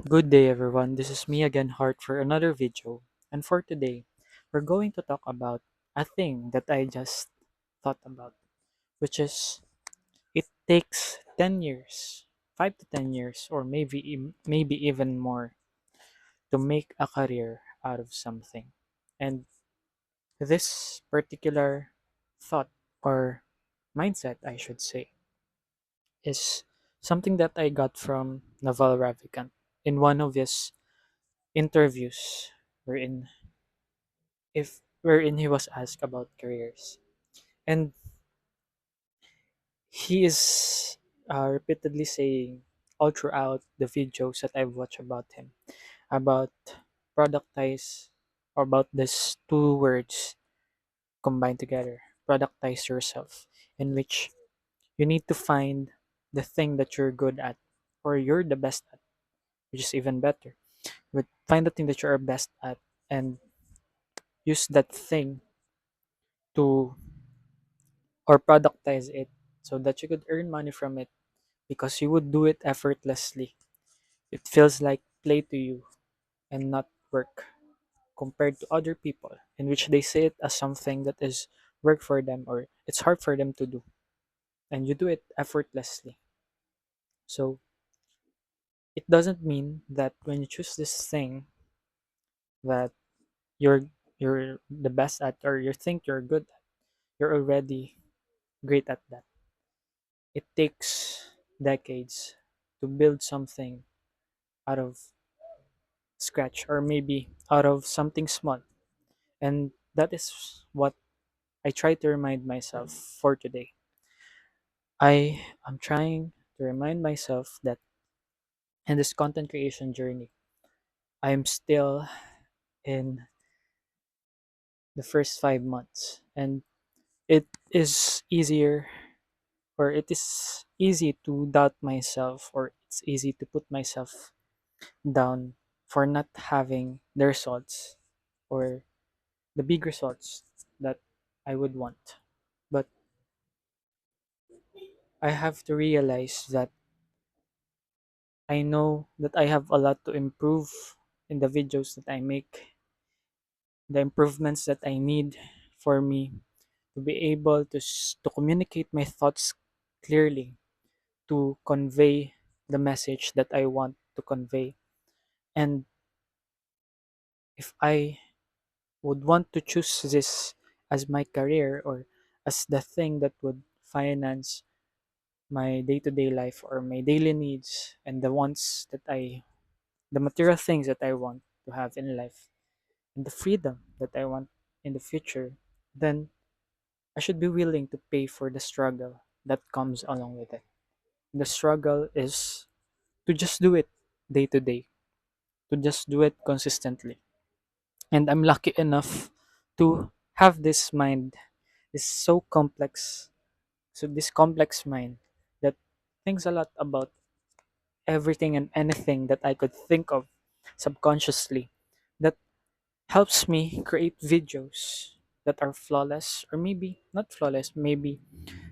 Good day, everyone. This is me again, Hart, for another video. And for today, we're going to talk about a thing that I just thought about, which is it takes 10 years, 5 to 10 years, or maybe even more to make a career out of something. And this particular thought or mindset, I should say, is something that I got from Naval Ravikant in one of his interviews wherein wherein he was asked about careers, and he is repeatedly saying all throughout the videos that I've watched about him about productize, or about these two words combined together, productize yourself, in which you need to find the thing that you're good at or you're the best at, which is even better. But find the thing that you're best at and use that thing to or productize it so that you could earn money from it because you would do it effortlessly. It feels like play to you and not work compared to other people in which they see it as something that is work for them or it's hard for them to do and you do it effortlessly. So it doesn't mean that when you choose this thing that you're you're the best at or you think you're good at, you're already great at that. It takes decades to build something out of scratch or maybe out of something small. And that is what I try to remind myself for today. I am trying to remind myself that in this content creation journey, I am still in the first 5 months. And it is easier or it is easy to doubt myself or it's easy to put myself down for not having the results or the big results that I would want. But I have to realize that I know that I have a lot to improve in the videos that I make, the improvements that I need for me to be able to communicate my thoughts clearly, to convey the message that I want to convey. And if I would want to choose this as my career or as the thing that would finance my day-to-day life or my daily needs and the material things that I want to have in life and the freedom that I want in the future, then I should be willing to pay for the struggle that comes along with it. The struggle is to just do it day to day, to just do it consistently. And I'm lucky enough to have this mind, this so complex, so this complex mind that thinks a lot about everything and anything that I could think of subconsciously that helps me create videos that are flawless or maybe not flawless, maybe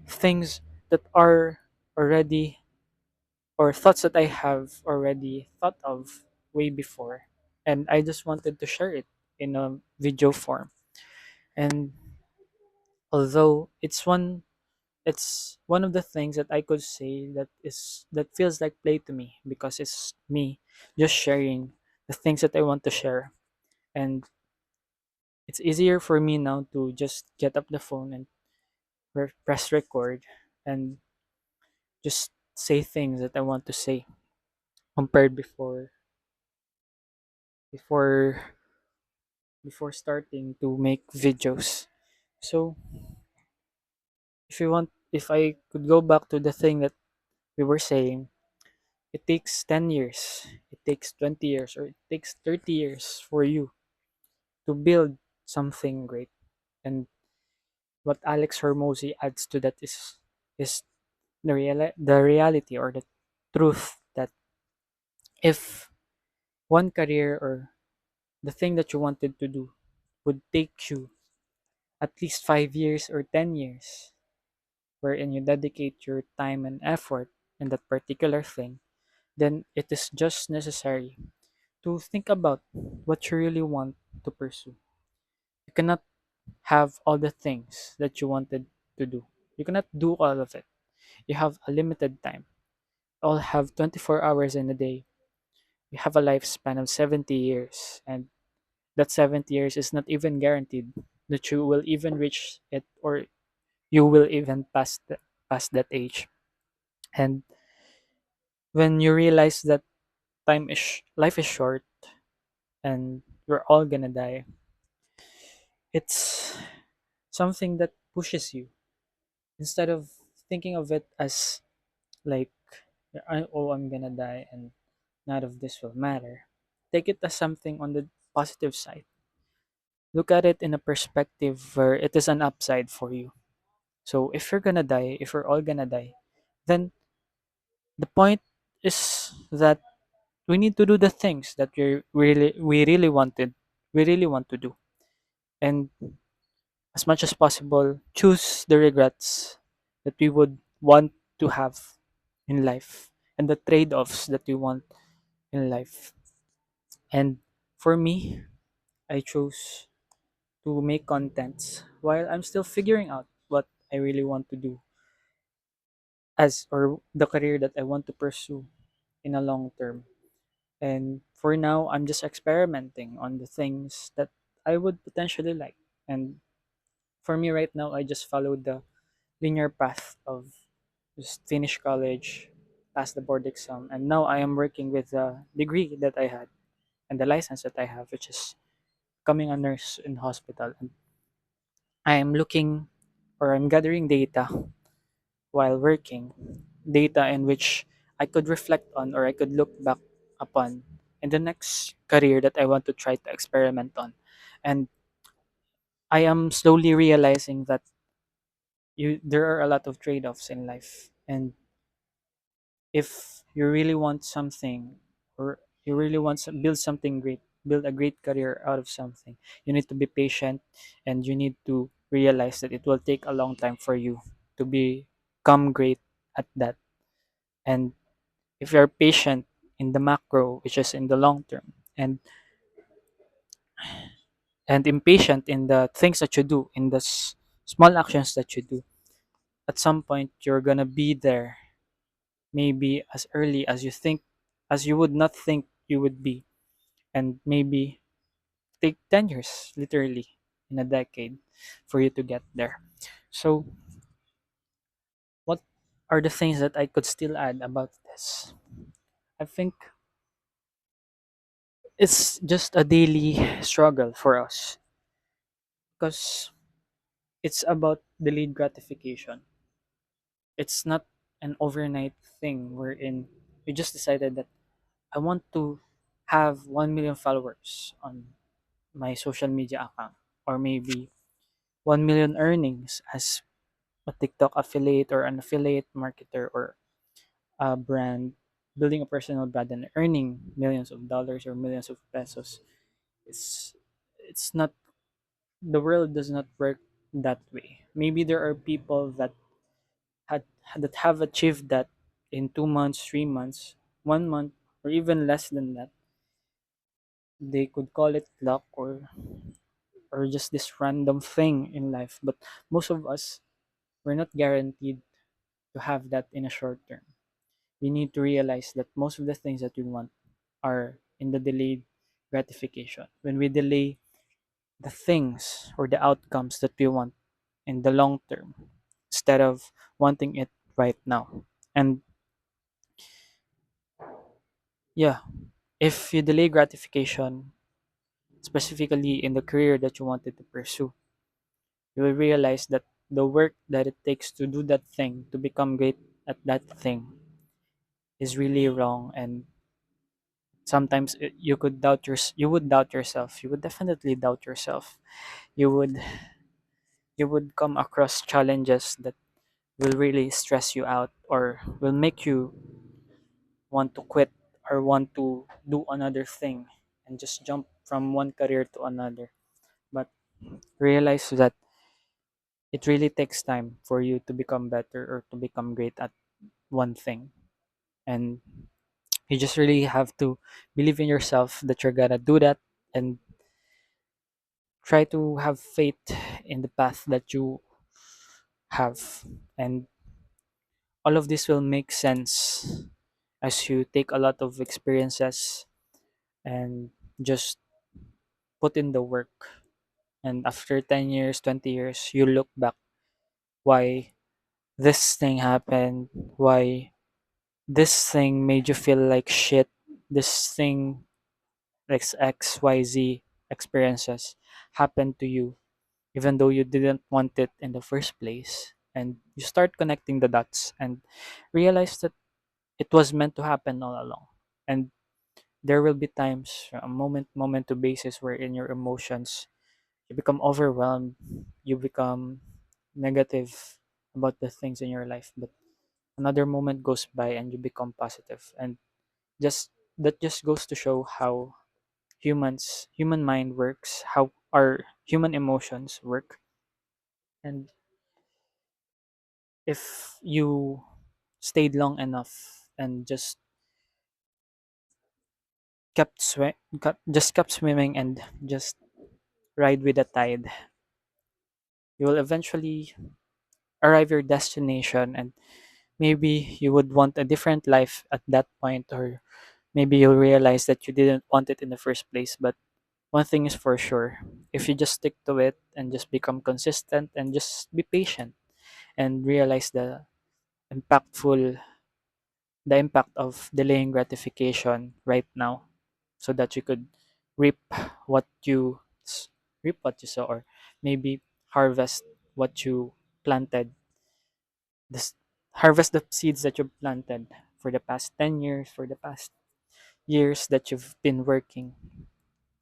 things that are already or thoughts that I have already thought of way before and I just wanted to share it in a video form. And although it's one of the things that I could say that feels like play to me because it's me just sharing the things that I want to share. And it's easier for me now to just get up the phone and press record and just say things that I want to say compared before before starting to make videos. So if I could go back to the thing that we were saying, it takes 10 years, it takes 20 years, or it takes 30 years for you to build something great. And what Alex Hormozy adds to that is the reality or the truth that if one career or the thing that you wanted to do would take you at least 5 years or 10 years, wherein you dedicate your time and effort in that particular thing, then it is just necessary to think about what you really want to pursue. You cannot have all the things that you wanted to do. You cannot do all of it. You have a limited time. All have 24 hours in a day. You have a lifespan of 70 years, and that 70 years is not even guaranteed that you will even reach it, or you will even pass that age. And when you realize that life is short and we're all gonna die, it's something that pushes you instead of thinking of it as like, oh, I'm gonna die and none of this will matter. Take it as something on the positive side. Look at it in a perspective where it is an upside for you. So if you're gonna die, if we're all gonna die, then the point is that we need to do the things that we really want to do, and as much as possible choose the regrets that we would want to have in life and the trade-offs that we want in life. And for me, I chose to make contents while I'm still figuring out what I really want to do as or the career that I want to pursue in a long term. And for now, I'm just experimenting on the things that I would potentially like. And for me right now, I just followed the linear path of just finish college, pass the board exam, and now I am working with the degree that I had and the license that I have, which is becoming a nurse in hospital. And I am looking or I'm gathering data while working, data in which I could reflect on or I could look back upon in the next career that I want to try to experiment on. And I am slowly realizing that there are a lot of trade-offs in life, and if you really want something or you really want to build something great, build a great career out of something, you need to be patient, and you need to realize that it will take a long time for you to become great at that. And if you're patient in the macro, which is in the long term, and impatient in the things that you do, in the small actions that you do, at some point you're gonna be there, maybe as early as you think, as you would not think you would be, and maybe take 10 years, literally, in a decade, for you to get there. So, what are the things that I could still add about this? I think it's just a daily struggle for us because it's about delayed gratification. It's not an overnight thing wherein we just decided that I want to have 1 million followers on my social media account, or maybe 1 million earnings as a TikTok affiliate or an affiliate marketer or a brand, building a personal brand and earning millions of dollars or millions of pesos. It's it's not, the world does not work that way. Maybe there are people that had that have achieved that in 2 months, 3 months, 1 month, or even less than that. They could call it luck or just this random thing in life. But most of us, we're not guaranteed to have that in a short term. We need to realize that most of the things that we want are in the delayed gratification. When we delay the things or the outcomes that we want in the long term instead of wanting it right now. And yeah, if you delay gratification, specifically in the career that you wanted to pursue, you will realize that the work that it takes to do that thing, to become great at that thing, is really wrong. And sometimes you would doubt yourself. You would definitely doubt yourself. You would you would come across challenges that will really stress you out or will make you want to quit or want to do another thing and just jump from one career to another. But realize that it really takes time for you to become better or to become great at one thing. And You just really have to believe in yourself that you're gonna do that, and try to have faith in the path that you have. And all of this will make sense as you take a lot of experiences and just put in the work. And after 10 years, 20 years, you look back why this thing happened, why this thing made you feel like shit, this thing, like XYZ experiences happened to you, even though you didn't want it in the first place. And you start connecting the dots and realize that it was meant to happen all along. And there will be times, a moment to basis, where in your emotions you become overwhelmed, you become negative about the things in your life, but another moment goes by and you become positive. And just that just goes to show how human mind works, how our human emotions work. And if you stayed long enough and just kept swimming and just ride with the tide, you will eventually arrive your destination. And maybe you would want a different life at that point, or maybe you'll realize that you didn't want it in the first place. But one thing is for sure, if you just stick to it and just become consistent and just be patient and realize impactful the impact of delaying gratification right now, so that you could reap what you reap what you sow, or maybe harvest what you planted, this harvest the seeds that you planted for the past 10 years, for the past years that you've been working.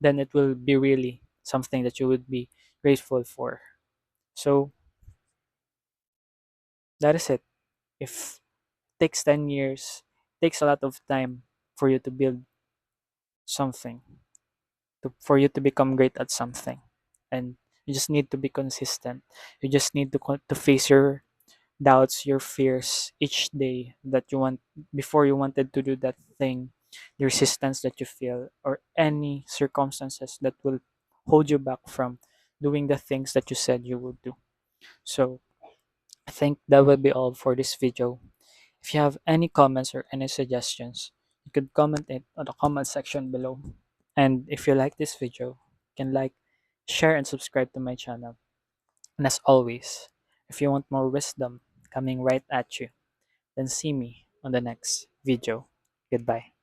Then it will be really something that you would be grateful for. So that is it. If it takes 10 years, it takes a lot of time for you to build something, for you to become great at something. And you just need to be consistent. You just need to face your doubts, your fears each day that you want, before you wanted to do that thing, the resistance that you feel, or any circumstances that will hold you back from doing the things that you said you would do. So I think that will be all for this video. If you have any comments or any suggestions, you could comment it on the comment section below. And if you like this video, you can like, share, and subscribe to my channel. And as always, if you want more wisdom coming right at you, then see me on the next video. Goodbye.